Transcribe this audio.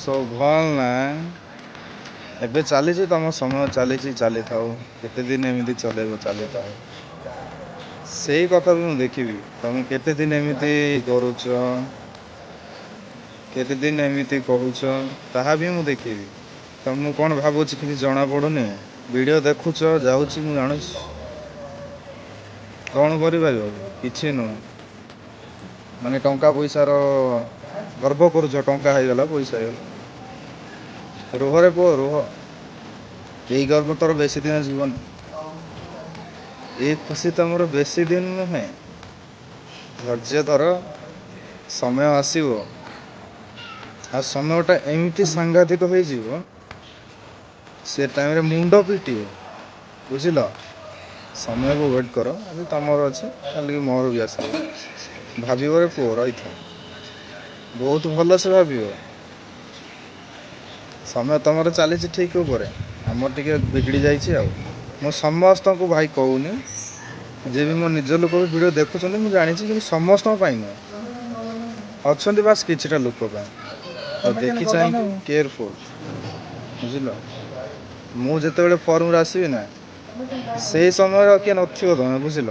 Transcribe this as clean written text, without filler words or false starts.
ସବୁ ଭଲ ନା ଏବେ ଚାଲିଛି ତମ ସମୟ ଚାଲିଛି ଚାଲିଥାଉ କେତେ ଦିନ ଏମିତି ଚଲେଇବ ଚାଲିଥାଉ ସେଇ କଥା ବି ମୁଁ ଦେଖିବି ତମେ କେତେ ଦିନ ଏମିତି କରୁଛ କେତେ ଦିନ ଏମିତି କହୁଛ ତାହା ବି ମୁଁ ଦେଖିବି ତମକୁ କଣ ଭାବୁଛି କିଛି ଜଣା ପଡୁନି ଭିଡିଓ ଦେଖୁଛ ଯାଉଛି ମୁଁ ଜାଣୁଛି କଣ କରିପାରିବ କିଛି ନୁହଁ ମାନେ ଟଙ୍କା ପଇସାର ଗର୍ବ କରୁଛ ଟଙ୍କା ହେଇଗଲା ପଇସା ହେଇଗଲା ରୁହରେ ପୁଅ ରୁହ ଏଇ ଗର୍ବ ତୋର ବେଶୀ ଦିନ ଯିବନି ଏଇ ଖୁସି ତମର ବେଶୀ ଦିନ ନୁହେଁ ଧୈର୍ଯ୍ୟ ଧର ସମୟ ଆସିବ ଆଉ ସମୟଟା ଏମିତି ସାଂଘାତିକ ହେଇଯିବ ସେ ଟାଇମରେ ମୁଣ୍ଡ ପିଟିବ ବୁଝିଲ ସମୟକୁ ୱେଟ୍ କର ଆଜି ତମର ଅଛି କାଲିକି ମୋର ବି ଆସିବ ଭାବିବରେ ପୁଅ ରହିଥା ବହୁତ ଭଲସେ ଭାବିବ ସମୟ ତମର ଚାଲିଛି ଠିକ୍ ଉପରେ ଆମର ଟିକେ ବିଗିଡ଼ି ଯାଇଛି ଆଉ ମୁଁ ସମସ୍ତଙ୍କୁ ଭାଇ କହୁନି ଯିଏ ବି ମୋ ନିଜ ଲୋକ ବି ଭିଡ଼ିଓ ଦେଖୁଛନ୍ତି ମୁଁ ଜାଣିଛି କିନ୍ତୁ ସମସ୍ତଙ୍କ ପାଇଁ ନୁହଁ ଅଛନ୍ତି ବାସ୍ କିଛିଟା ଲୋକ ପାଇଁ ଆଉ ଦେଖି ଚାହିଁକି କେୟାରଫୁଲ୍ ବୁଝିଲ ମୁଁ ଯେତେବେଳେ ଫର୍ମରେ ଆସିବି ନା ସେଇ ସମୟରେ କିଏ ନଥିବ ତମେ ବୁଝିଲ